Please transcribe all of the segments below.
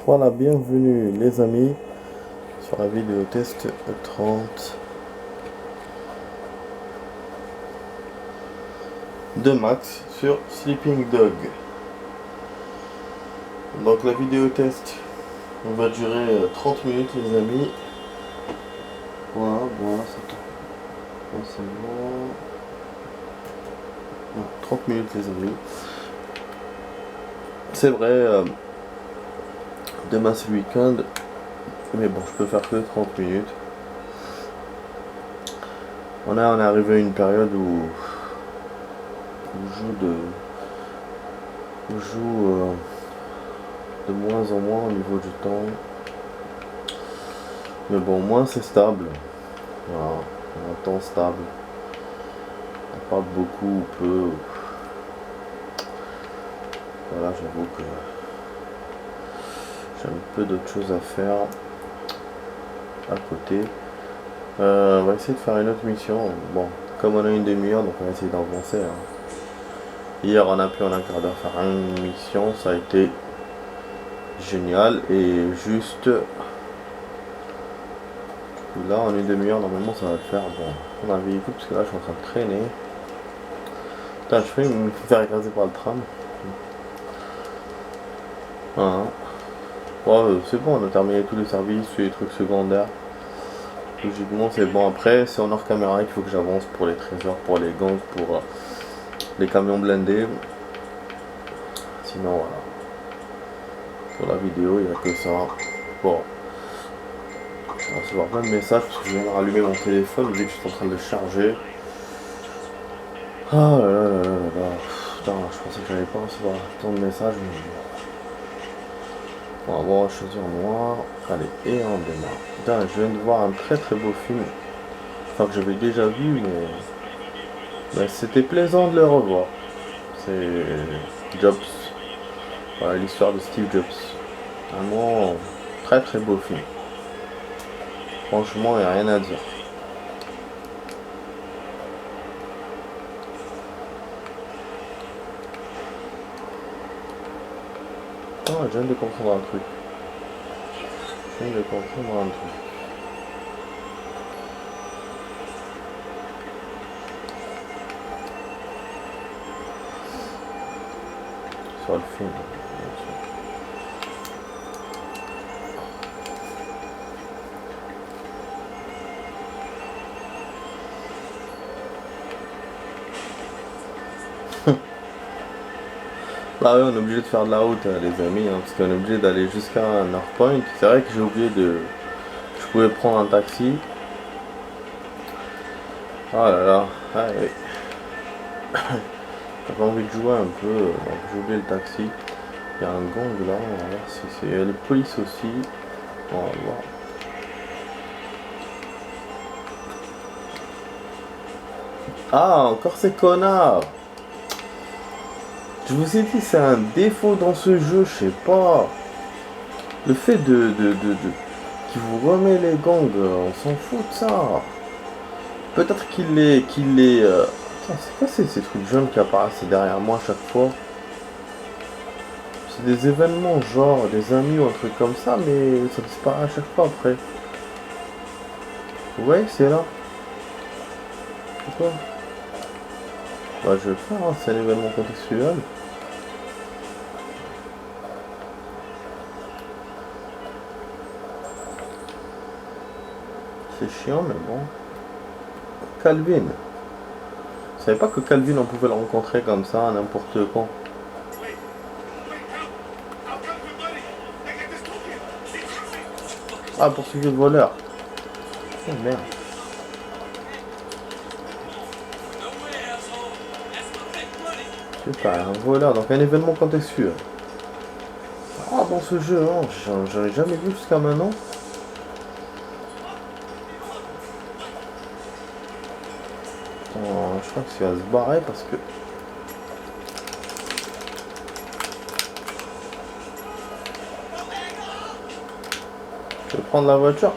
Voilà, bienvenue les amis sur la vidéo test 30 de Max sur Sleeping Dog. Donc la vidéo test va durer 30 minutes les amis. Voilà, c'est bon. 30 minutes les amis. C'est vrai, demain c'est le week-end, mais bon, je peux faire que 30 minutes. On est arrivé à une période où je joue de moins en moins au niveau du temps. Mais bon, au moins c'est stable. Voilà, un temps stable. Pas beaucoup ou peu. Voilà, j'avoue que j'ai un peu d'autres choses à faire à côté. On va essayer de faire une autre mission. Bon, comme on a une demi-heure, donc on va essayer d'avancer. Hier, on a pu en un quart d'heure faire une mission. Ça a été génial. Et juste là, en une demi-heure, normalement, ça va le faire. Bon, on a un véhicule parce que là, je suis en train de traîner. Putain, je vais me faire écraser par le tram. Voilà. Ouais, c'est bon, on a terminé tous les services, tous les trucs secondaires. Logiquement, c'est bon. Après, c'est en hors caméra qu'il faut que j'avance pour les trésors, pour les gangs, pour les camions blindés. Sinon, voilà. Pour la vidéo, il n'y a que ça. Bon. Je vais recevoir plein de messages parce que je viens de rallumer mon téléphone vu que je suis en train de le charger. Ah là là là là là. Putain, je pensais que j'allais pas recevoir tant de messages, mais bon. On va choisir noir. Allez, et on démarre. Putain, je viens de voir un très très beau film. Enfin, que j'avais déjà vu, mais c'était plaisant de le revoir. C'est Jobs. Voilà, l'histoire de Steve Jobs. Vraiment, très très beau film. Franchement, il n'y a rien à dire. Oh, je viens de comprendre un truc. Sur le film. Bah oui, on est obligé de faire de la route, les amis, parce qu'on est obligé d'aller jusqu'à Northpoint. C'est vrai que j'ai oublié de... Je pouvais prendre un taxi. Oh là là, ah, oui. J'avais envie de jouer un peu, donc j'ai oublié le taxi. Il y a un gang là, on va voir si c'est... Il y a les polices aussi. On va voir. Ah, encore ces connards! Je vous ai dit, c'est un défaut dans ce jeu, je sais pas. Le fait qui vous remet les gangs, on s'en fout de ça. Peut-être Attends, c'est quoi ces trucs jaunes qui apparaissent derrière moi à chaque fois? C'est des événements genre des amis ou un truc comme ça, mais ça disparaît à chaque fois après. Vous voyez, c'est là. C'est quoi? Bah je vais le faire, hein, c'est un événement contextuel. C'est chiant, mais bon. Calvin. Je savais pas que Calvin on pouvait le rencontrer comme ça à n'importe quand. Ah, poursuivi le voleur. Oh merde. Super, un voleur, donc un événement contextuel. Ah, dans ce jeu, hein, j'en ai jamais vu jusqu'à maintenant. Je crois qu'il va se barrer parce que... Je vais prendre la voiture.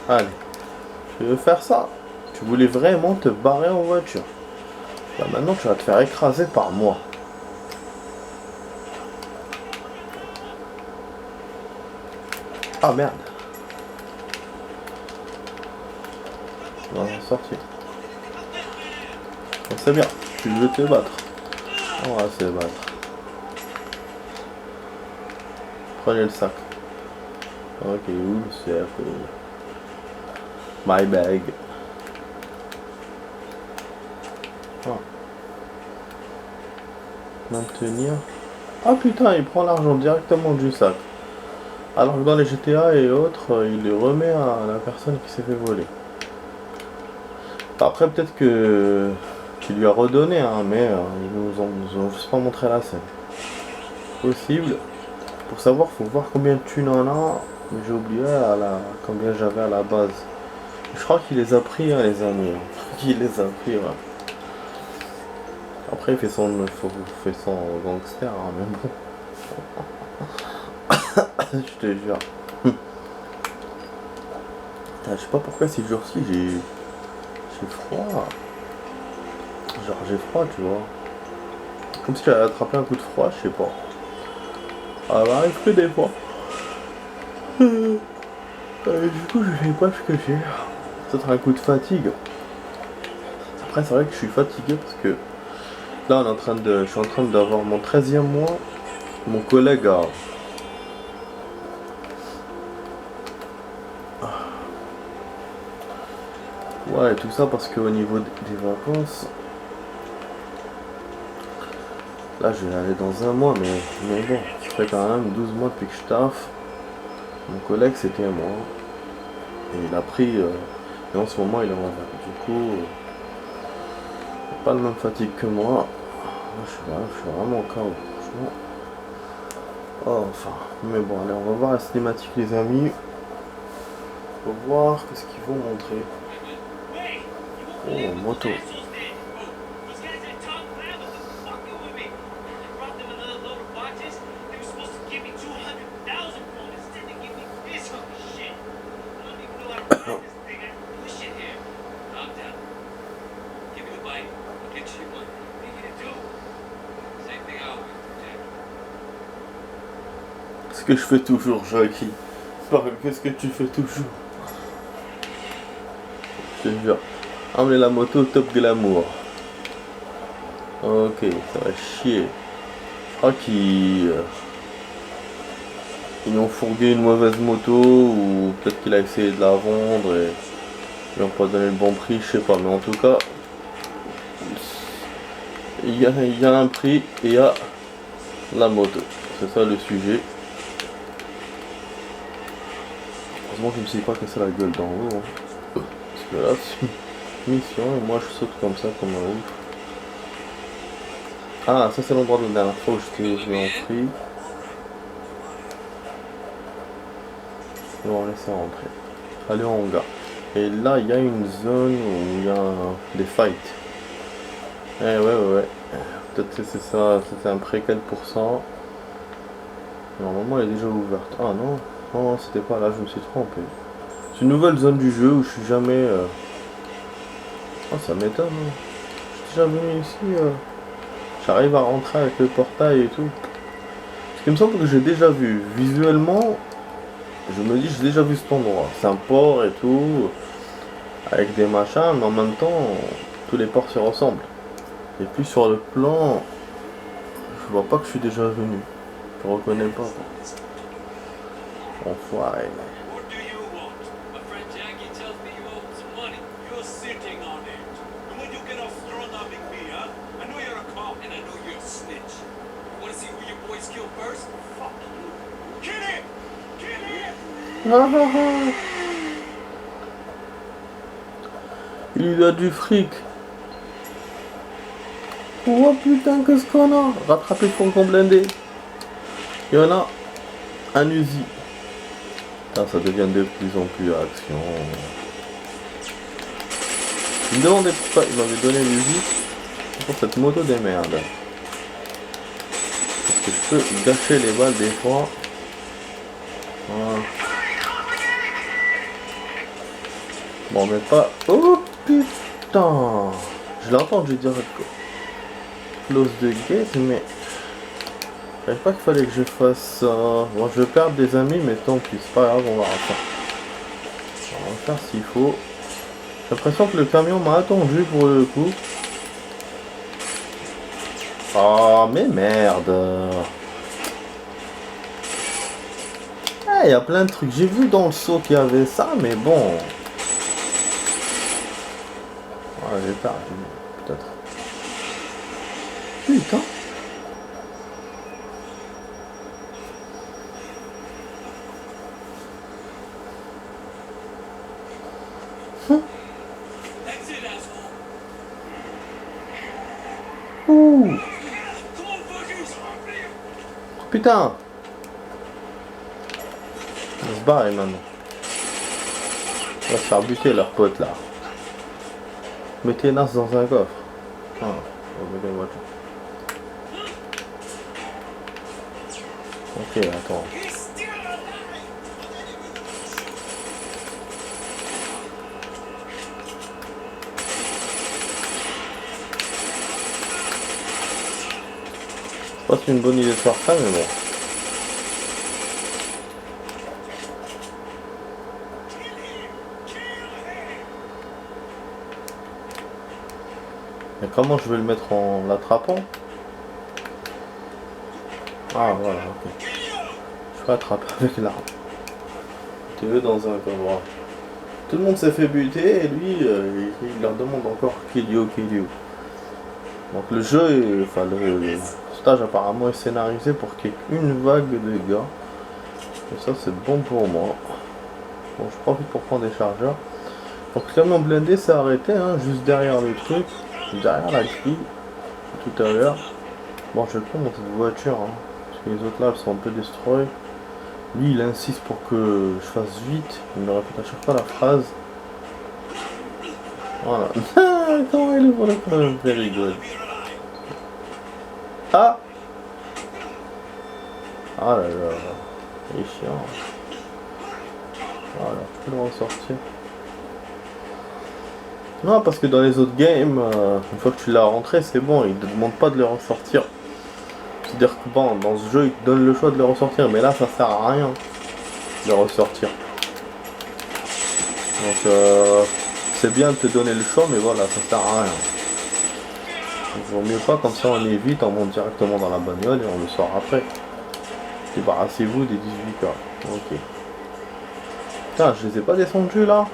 Allez, je vais faire ça. Tu voulais vraiment te barrer en voiture. Bah maintenant tu vas te faire écraser par moi. Ah merde. On va sortir. C'est bien, tu veux te battre. On va se battre. Prenez le sac. Ok, où c'est my bag. Ah. Maintenir. Ah putain, il prend l'argent directement du sac. Alors que dans les GTA et autres, il les remet à la personne qui s'est fait voler. Après, peut-être que tu lui as redonné, hein, mais ils nous ont juste pas montré la scène. Possible. Pour savoir, faut voir combien de thunes en a. Mais j'ai oublié combien j'avais à la base. Je crois qu'il les a pris, hein, les amis. Il les a pris, ouais. Après, il fait son gangster, hein, mais bon. Je te jure. Putain, je sais pas pourquoi ces jours-ci j'ai froid. Genre j'ai froid, tu vois. Comme si j'avais attrapé un coup de froid, je sais pas. Ça m'arrive que des fois. Du coup, je sais pas ce que j'ai. Peut-être un coup de fatigue. Après, c'est vrai que je suis fatigué parce que là, je suis en train d'avoir mon 13e mois. Mon collègue a. Ouais, tout ça parce qu'au niveau des vacances. Là, je vais aller dans un mois, mais bon, ça fait quand même 12 mois depuis que je taffe. Mon collègue, c'était un mois. Et il a pris. Et en ce moment, il est en vacances. Du coup, pas la même fatigue que moi. Je suis vraiment au chaos, franchement. Oh, enfin, mais bon, allez, on va voir la cinématique, les amis. On va voir ce qu'ils vont montrer. Oh, moto. Ce que je fais toujours, Jackie. Qu'est-ce que tu fais toujours? Je te jure. Emmener la moto top glamour. Ok, ça va chier. Je crois qu'ils ont fourgué une mauvaise moto ou peut-être qu'il a essayé de la vendre et ils n'ont pas donné le bon prix, je sais pas. Mais en tout cas, il y a un prix et il y a la moto. C'est ça le sujet. Heureusement que je me suis pas cassé la gueule d'en haut. Hein. Parce que là, c'est une mission et moi je saute comme ça comme un ouf. Ah, ça c'est l'endroit de la dernière fois où j'étais joué en free. On va laisser rentrer. Allez en hangar. Et là, il y a une zone où il y a des fights. Eh ouais. Peut-être que c'est ça, c'était un préquel pour ça. Normalement, elle est déjà ouverte. Ah non, c'était pas là, je me suis trompé. C'est une nouvelle zone du jeu où je suis jamais... Oh, ça m'étonne. Hein. Je suis déjà venu ici. J'arrive à rentrer avec le portail et tout. Parce qu'il me semble que j'ai déjà vu. Visuellement, je me dis, j'ai déjà vu cet endroit. C'est un port et tout. Avec des machins, mais en même temps, tous les ports se ressemblent. Et puis sur le plan, je vois pas que je suis déjà venu. Je reconnais pas. Enfoiré. Il a du fric. Oh putain, qu'est-ce qu'on a? Rattraper le fourgon blindé. Il y en a un Uzi. Putain, ça devient de plus en plus action. Je me demandais pourquoi il m'avait donné l'Uzi pour cette moto des merdes. Parce que je peux gâcher les balles des fois. Voilà. Bon, mais pas... Oh putain! Je l'ai entendu dire quoi. close the gate, mais je savais pas qu'il fallait que je fasse ça. Bon, je vais perdre des amis, mais tant pis, c'est pas grave, on va refaire. On va faire s'il faut. J'ai l'impression que le camion m'a attendu pour le coup. Oh, mais merde. Il y a plein de trucs. J'ai vu dans le saut qu'il y avait ça, mais bon. Ah, j'ai perdu, peut-être. Putain. Ouh. Putain. On se barre maintenant. On va se faire buter leur pote là. Mettez Nas dans un coffre. Ah, on va mettre une voiture. Ok, attends. Je pense que c'est une bonne idée de faire ça, mais bon. Mais comment je vais le mettre en l'attrapant? Ah voilà, ok. Je vais attraper avec l'arme. Tu veux dans un coffre. Tout le monde s'est fait buter et lui, il leur demande encore kill you, kill you. Donc le jeu, enfin le stage apparemment est scénarisé pour qu'il y ait une vague de gars. Et ça c'est bon pour moi. Bon, je profite pour prendre des chargeurs. Donc le camion blindé s'est arrêté, hein, juste derrière le truc, derrière la grille, tout à l'heure. Bon, je vais prendre mon cette voiture, hein, parce que les autres là elles sont un peu destroyées. Lui il insiste pour que je fasse vite, il me répète à chaque fois la phrase. Voilà. Comment il est pour le coup, very good. Ah. Ah là là, il est chiant. Voilà, je peux le ressortir. Non, parce que dans les autres games, une fois que tu l'as rentré, c'est bon, il ne te demande pas de le ressortir. C'est-à-dire que bon, dans ce jeu, il te donne le choix de le ressortir, mais là, ça sert à rien de le ressortir. Donc, c'est bien de te donner le choix, mais voilà, ça sert à rien. Donc, vaut mieux pas, comme ça on évite, on monte directement dans la bagnole et on le sort après. Débarrassez-vous des 18 heures. Ok. Putain, je les ai pas descendus là.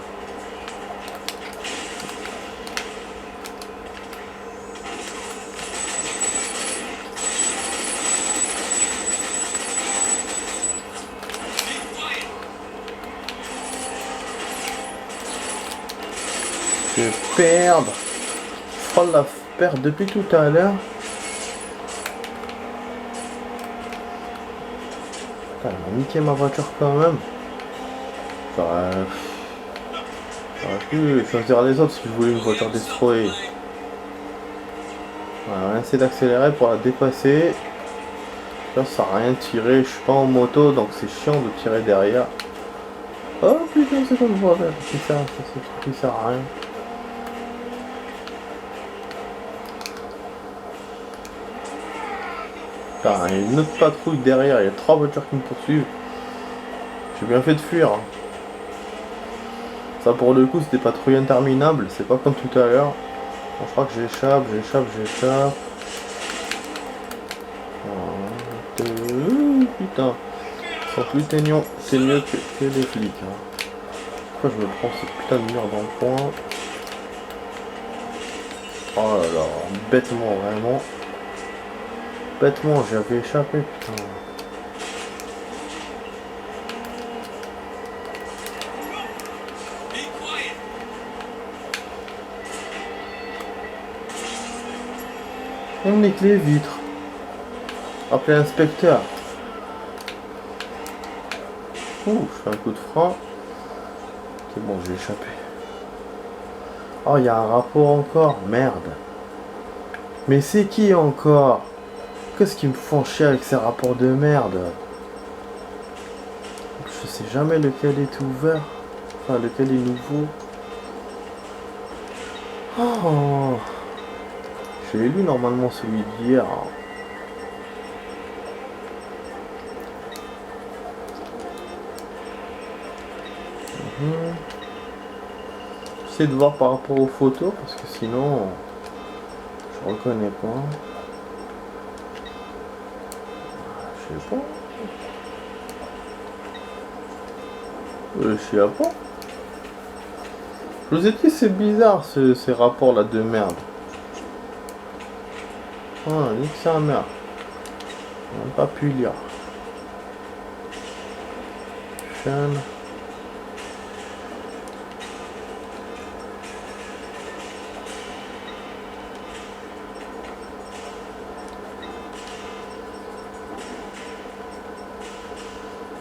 Je vais perdre. Je prends la perte depuis tout à l'heure. Putain, il m'a niqué ma voiture quand même. J'aurais pu choisir les autres si je voulais une voiture destroyée. Voilà, on va essayer d'accélérer pour la dépasser. Là, ça n'a rien tiré. Je suis pas en moto, donc c'est chiant de tirer derrière. Oh putain, c'est comme je vois faire. C'est ça, c'est ce truc qui sert à rien. Putain, il y a une autre patrouille derrière. Il y a 3 voitures qui me poursuivent. J'ai bien fait de fuir. Hein. Ça pour le coup c'était patrouille interminable, c'est pas comme tout à l'heure. Bon, je crois que j'échappe. Putain, ils sont plus teignons, c'est mieux que les flics. Hein. Pourquoi je me prends cette putain de mur dans le coin? Oh là là, bêtement vraiment. Bêtement, j'avais échappé, putain. On nique les vitres. Appelez l'inspecteur. Ouh, je fais un coup de frein. C'est bon, j'ai échappé. Oh, il y a un rapport encore. Merde. Mais c'est qui encore? Qu'est-ce qu'ils me font chier avec ces rapports de merde? Je sais jamais lequel est ouvert. Enfin, lequel est nouveau. Oh. Je l'ai lu normalement celui d'hier. J'essaie de voir par rapport aux photos parce que sinon je reconnais pas. Je sais pas. Je sais pas. Je vous ai dit c'est bizarre ces rapports là de merde. Ah, nique sa mère. On n'a pas pu lire. Chaîne.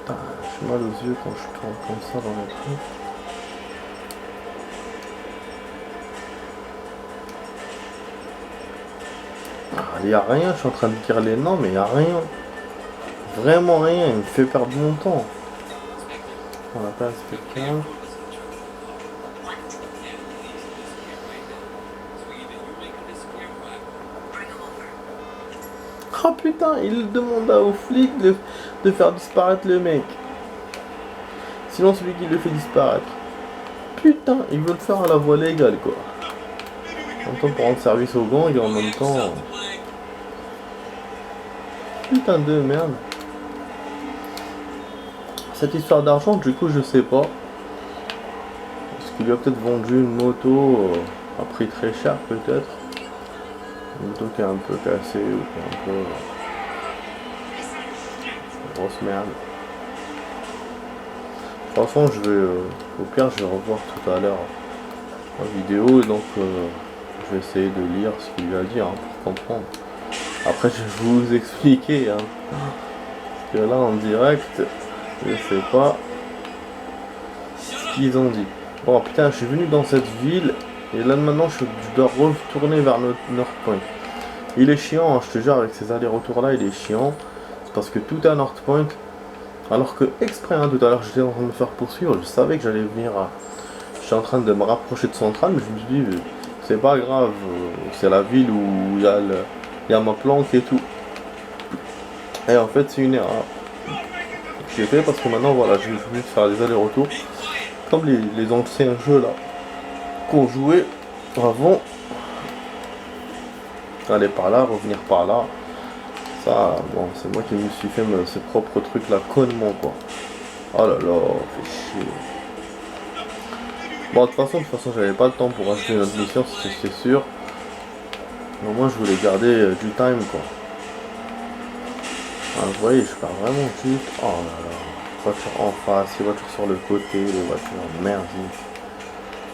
J'ai mal aux yeux quand je tourne comme ça dans les trucs. Il n'y a rien, je suis en train de dire les noms, mais il n'y a rien. Vraiment rien, il me fait perdre mon temps. On appelle un spectacle. Oh putain, il demande aux flics de faire disparaître le mec. Sinon celui qui le fait disparaître. Putain, il veut le faire à la voie légale quoi. En même temps pour rendre service aux gangs et en même temps... Putain de merde. Cette histoire d'argent, du coup, je sais pas. Parce qu'il lui a peut-être vendu une moto à prix très cher, peut-être. Une moto qui est un peu cassée ou qui est un peu... grosse merde. De toute façon, je vais... au pire, je vais revoir tout à l'heure la vidéo. Et donc, je vais essayer de lire ce qu'il a dit hein, pour comprendre. Après, je vais vous expliquer. Hein. Parce que là, en direct, je sais pas ce qu'ils ont dit. Bon, putain, je suis venu dans cette ville. Et là, maintenant, je dois retourner vers North Point. Il est chiant, hein, je te jure, avec ces allers-retours-là, il est chiant. C'est parce que tout est à North Point. Alors que, exprès, hein, tout à l'heure, j'étais en train de me faire poursuivre. Je savais que j'allais venir à... Je suis en train de me rapprocher de Central, mais je me suis dit, c'est pas grave. C'est la ville où il y a ma planque et tout. Et en fait, c'est une erreur. J'ai fait parce que maintenant, voilà, j'ai voulu faire des allers-retours. Comme les anciens jeux là qu'on jouait avant. Aller par là, revenir par là. Ça, bon, c'est moi qui me suis fait ces propres trucs là connement quoi. Oh là là, fait chier. Bon, de toute façon, j'avais pas le temps pour acheter notre mission, c'est sûr. Mais moi, je voulais garder du time quoi. Ah, vous voyez, je pars vraiment vite. Oh là là. Voiture en face, les voitures sur le côté, les voitures merdiques.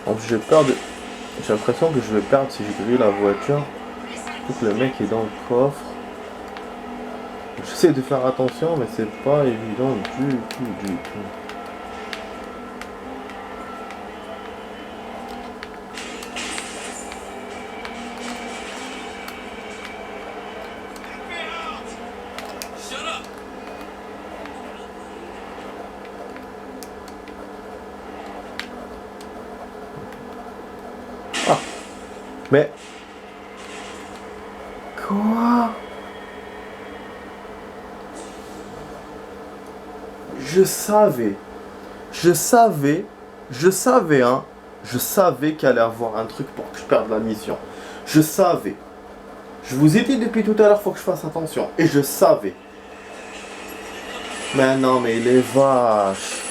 En plus, j'ai peur de... J'ai l'impression que je vais perdre si je grille la voiture. Surtout que le mec est dans le coffre. J'essaie de faire attention, mais c'est pas évident du tout. Ah, mais... Quoi? Je savais, hein, je savais qu'il allait avoir un truc pour que je perde la mission. Je savais. Je vous ai dit depuis tout à l'heure, faut que je fasse attention. Et je savais. Mais non, mais il est vache.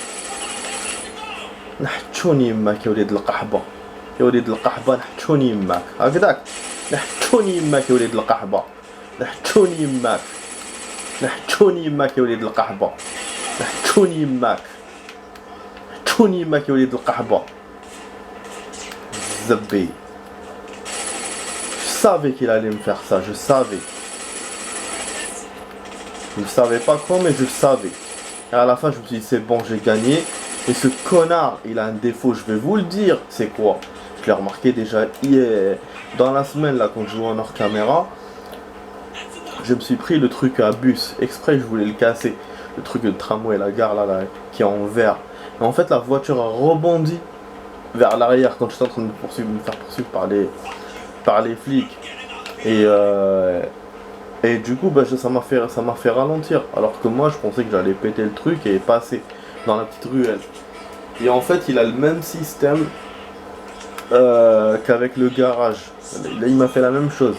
نحتشوني يماك يا وليد القحبة. يا وليد القحبة نحتشوني يماك. هكذاك. نحتشوني يماك يا وليد القحبة. نحتشوني يماك. نحتشوني يماك يا وليد القحبة. نحتشوني يماك. نحتشوني يماك يا وليد القحبة. زبي. Je savais qu'il allait me faire ça, je savais. Je ne savais pas quoi, mais je savais. Et à la fin, je me suis dit, c'est bon, j'ai gagné. Et ce connard, il a un défaut, je vais vous le dire. C'est quoi? Je l'ai remarqué déjà hier, dans la semaine, là, quand je jouais en hors caméra. Je me suis pris le truc à bus. Exprès, je voulais le casser. Le truc de tramway, la gare, là, qui est en vert. Et en fait, la voiture a rebondi vers l'arrière quand j'étais en train de me faire poursuivre par les flics. Et, et du coup, bah, ça m'a fait ralentir. Alors que moi, je pensais que j'allais péter le truc et passer dans la petite ruelle. Et en fait, il a le même système qu'avec le garage. Là, il m'a fait la même chose.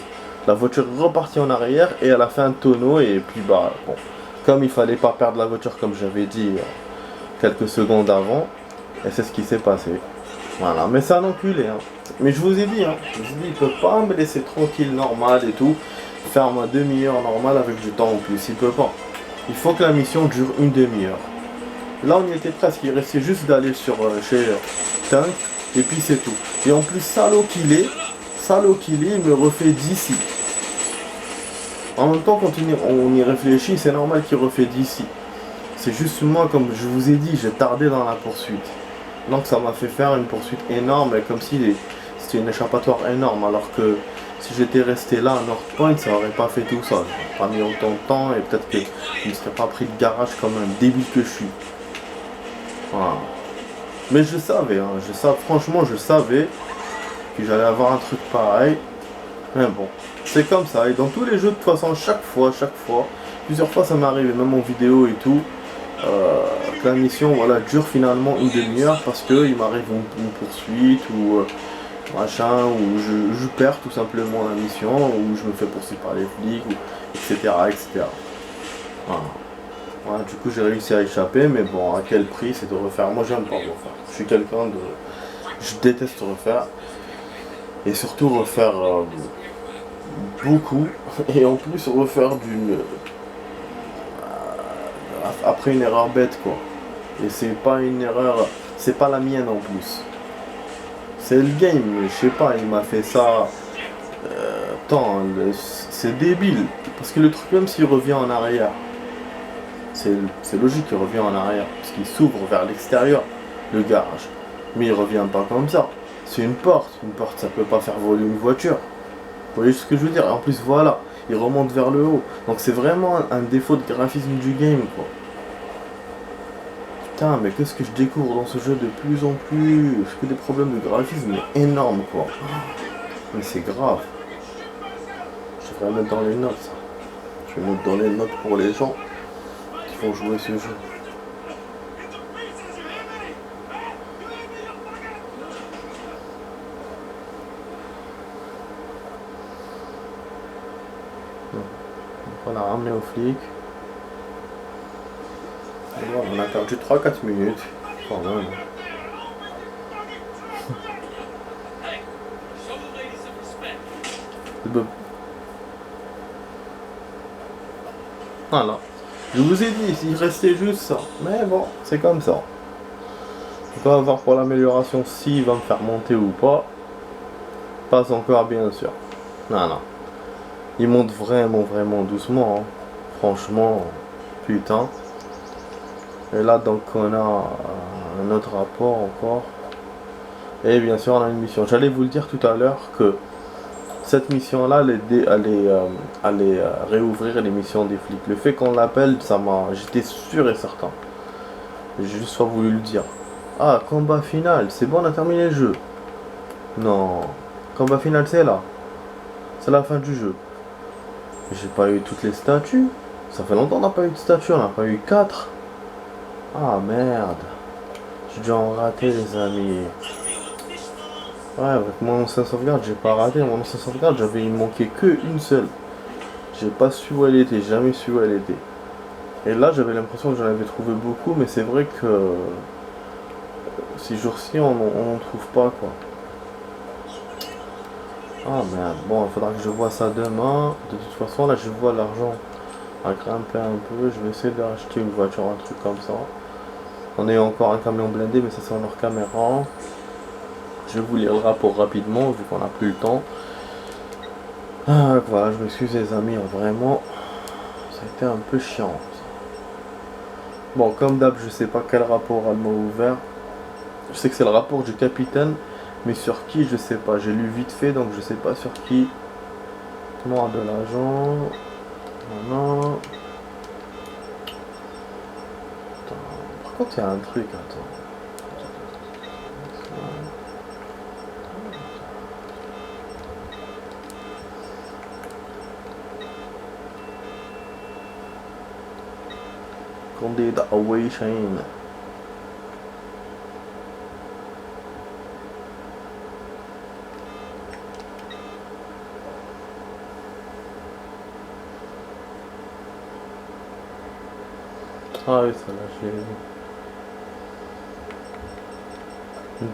La voiture est repartie en arrière et elle a fait un tonneau. Et puis, bah, bon, comme il fallait pas perdre la voiture, comme j'avais dit quelques secondes avant, et c'est ce qui s'est passé. Voilà, mais c'est un enculé, hein. Mais je vous ai dit, hein, je vous ai dit, il peut pas me laisser tranquille, normal et tout, faire ma demi-heure normale avec du temps en plus, il peut pas. Il faut que la mission dure une demi-heure. Là, on y était presque, il restait juste d'aller sur chez Tank, et puis c'est tout. Et en plus, salaud qu'il est, il me refait d'ici. En même temps, quand on y réfléchit, c'est normal qu'il refait d'ici. C'est juste moi, comme je vous ai dit, j'ai tardé dans la poursuite. Donc ça m'a fait faire une poursuite énorme, et comme si c'était une échappatoire énorme, alors que si j'étais resté là à North Point, ça aurait pas fait tout ça. J'aurais pas mis autant de temps, et peut-être que je ne serais pas pris de garage comme un débile que je suis. Voilà. Mais je savais, hein, franchement je savais que j'allais avoir un truc pareil. Mais bon, c'est comme ça. Et dans tous les jeux, de toute façon, chaque fois, plusieurs fois ça m'est arrivé, même en vidéo et tout, que la mission voilà, dure finalement une demi-heure parce qu'il m'arrive une poursuite ou machin, ou je perds tout simplement la mission, ou je me fais poursuivre par les flics, ou, etc. etc. Voilà. Voilà, du coup j'ai réussi à échapper, mais bon, à quel prix c'est de refaire. Moi j'aime pas refaire. Je suis quelqu'un de... Je déteste refaire. Et surtout refaire beaucoup. Et en plus refaire après une erreur bête quoi. Et c'est pas une erreur, c'est pas la mienne en plus. C'est le game, je sais pas, il m'a fait ça. C'est débile. Parce que le truc, même s'il revient en arrière, c'est logique qu'il revient en arrière. Parce qu'il s'ouvre vers l'extérieur, le garage. Mais il revient pas comme ça. C'est une porte. Une porte, ça peut pas faire voler une voiture. Vous voyez ce que je veux dire? Et en plus, voilà, il remonte vers le haut. Donc c'est vraiment un défaut de graphisme du game, quoi. Putain, mais qu'est-ce que je découvre dans ce jeu de plus en plus? Parce que des problèmes de graphisme énormes, quoi. Mais c'est grave. Je devrais mettre dans les notes, ça. Je vais mettre dans les notes pour les gens qui vont jouer ce jeu. Donc on a ramené aux flics. On a perdu 3-4 minutes. Quand même. Voilà. Je vous ai dit, il restait juste ça. Mais bon, c'est comme ça. On va voir pour l'amélioration s'il va me faire monter ou pas. Pas encore, bien sûr. Non, non. Il monte vraiment, vraiment doucement. Hein. Franchement, putain. Et là, donc, on a un autre rapport encore. Et bien sûr, on a une mission. J'allais vous le dire tout à l'heure que cette mission-là allait réouvrir les missions des flics. Le fait qu'on l'appelle, j'étais sûr et certain. J'ai juste pas voulu le dire. Ah, combat final, c'est bon, on a terminé le jeu. Non, combat final, c'est là. C'est la fin du jeu. J'ai pas eu toutes les statues. Ça fait longtemps qu'on n'a pas eu de statues, on n'a pas eu 4. Ah merde. J'ai dû en rater, les amis. Ouais, avec mon ancien sauvegarde, j'ai pas raté. Mon ancien sauvegarde, il manquait que une seule. J'ai pas su où elle était, jamais su où elle était. Et là, j'avais l'impression que j'en avais trouvé beaucoup, mais c'est vrai que ces jours-ci, on n'en trouve pas, quoi. Ah merde, bon, il faudra que je vois ça demain. De toute façon, là, je vois l'argent à grimper un peu. Je vais essayer d'acheter une voiture, un truc comme ça. On a encore un camion blindé, mais ça c'est en hors caméra. Je vais vous lire le rapport rapidement, vu qu'on n'a plus le temps. Ah, voilà, je m'excuse les amis, vraiment, ça a été un peu chiant. Bon, comme d'hab, je sais pas quel rapport elle m'a ouvert. Je sais que c'est le rapport du capitaine, mais sur qui, je sais pas. J'ai lu vite fait, donc je sais pas sur qui. Noir de l'agent. Voilà. Par contre, il y a un truc, attends. Candid Away Shane. Ah oui, ça là, j'ai vu.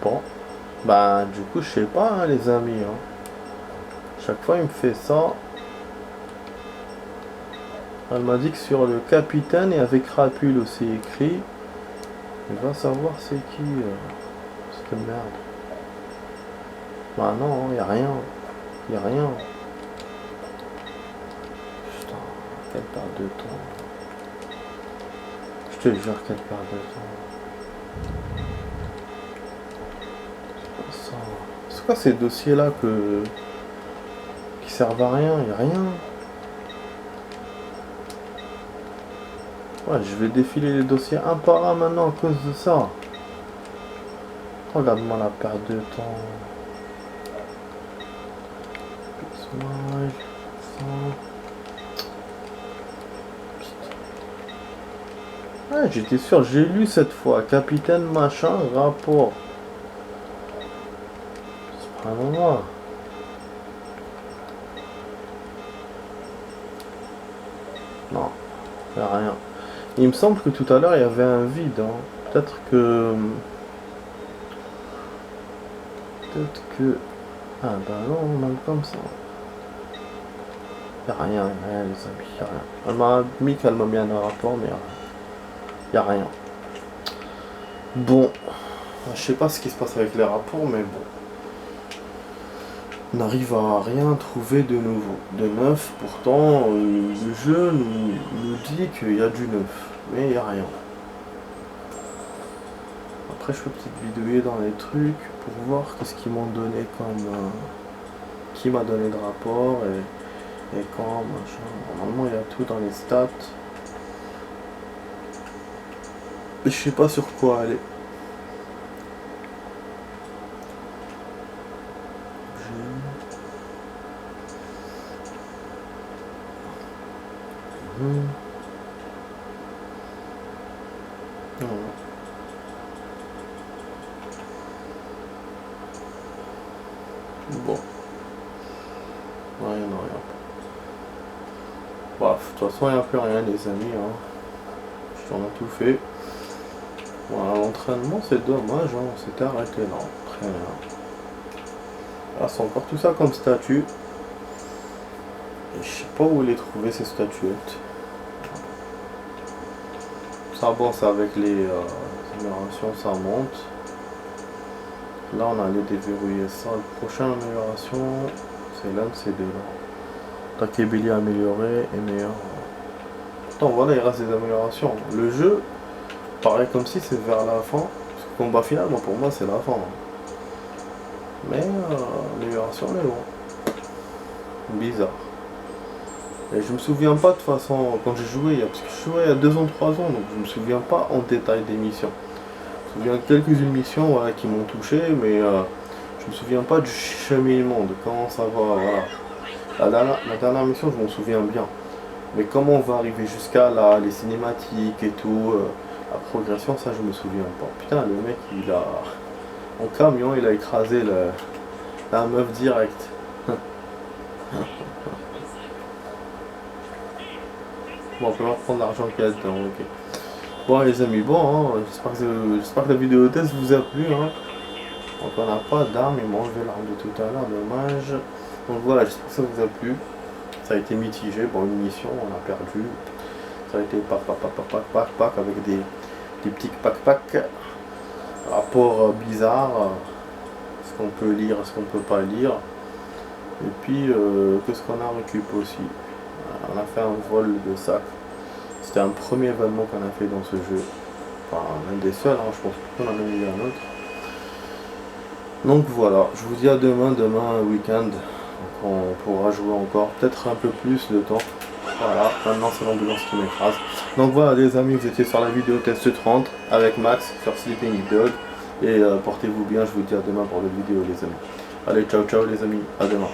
Bon. Bah, du coup, je sais pas, hein, les amis. Hein. Chaque fois, il me fait ça. Elle m'a dit que sur le capitaine et avec Rapule aussi écrit. Il va savoir c'est qui cette merde. Bah non, y a rien. Y a rien. Putain, quelle perte de temps. Je te jure, quelle perte de temps. C'est quoi ces dossiers là qui servent à rien? Y a rien. Ouais, je vais défiler les dossiers un par un maintenant à cause de ça. Regarde-moi la perte de temps. Personnage, ça. Ouais, j'étais sûr, j'ai lu cette fois. Capitaine machin, rapport. Subhanallah. Non, y a rien. Il me semble que tout à l'heure il y avait un vide. Hein. Peut-être que. Ah bah non, même comme ça. Y a rien, les amis, y a rien. Elle m'a mis qu'elle m'a mis un rapport, mais y a rien. Bon, je sais pas ce qui se passe avec les rapports, mais bon. On n'arrive à rien trouver de nouveau, de neuf. Pourtant, le jeu nous dit qu'il y a du neuf, mais il n'y a rien. Après, je peux peut-être bidouiller dans les trucs pour voir qu'est-ce qu'ils m'ont donné comme... qui m'a donné de rapport et quand, machin. Normalement, il y a tout dans les stats. Je sais pas sur quoi aller. Bon. Ouais, non, rien. Bref, de toute façon, il n'y a plus rien, les amis. Hein. Je t'en ai tout fait. Voilà, l'entraînement, c'est dommage. Hein. On s'était arrêté là. Très bien. Là, c'est encore tout ça comme statue. Et je sais pas où les trouver, ces statuettes. Ça avance avec les améliorations, ça monte. Là, on allait déverrouiller ça. La prochaine amélioration, c'est l'un de ces deux-là. Takebili amélioré et meilleur. Pourtant, voilà, il reste des améliorations. Le jeu paraît comme si c'est vers la fin. Parce que le combat final, moi, pour moi, c'est la fin. Mais l'amélioration, elle est loin. Bizarre. Et je me souviens pas de toute façon, quand j'ai joué, parce que je jouais il y a 2 ans, 3 ans, donc je me souviens pas en détail des missions. Je me souviens de quelques-unes missions voilà, qui m'ont touché, mais je me souviens pas du cheminement, de comment ça va, voilà. La dernière mission, je m'en souviens bien. Mais comment on va arriver jusqu'à là, les cinématiques et tout, la progression, ça je me souviens pas. Putain, le mec, il a... En camion, il a écrasé la meuf direct. Bon, on peut reprendre l'argent qu'il y a dedans, ok. Bon les amis, bon, hein, j'espère que la vidéo test vous a plu. Hein. Donc on n'a pas d'armes, ils m'ont enlevé l'arme de tout à l'heure, dommage. Donc voilà, j'espère que ça vous a plu. Ça a été mitigé, bon une mission, on a perdu. Ça a été pack avec des petits pack. Rapport bizarre, ce qu'on peut lire, ce qu'on peut pas lire. Et puis, qu'est-ce qu'on a récupéré aussi. On a fait un vol de sac. C'était un premier événement qu'on a fait dans ce jeu. Enfin, un des seuls, hein, je pense qu'on en a eu un autre. Donc voilà, je vous dis à demain week-end. Donc on pourra jouer encore, peut-être un peu plus de temps. Voilà, maintenant c'est l'ambulance qui m'écrase. Donc voilà les amis, vous étiez sur la vidéo test 30 avec Max sur Sleeping Dog. Et portez-vous bien, je vous dis à demain pour la vidéo les amis. Allez, ciao ciao les amis, à demain.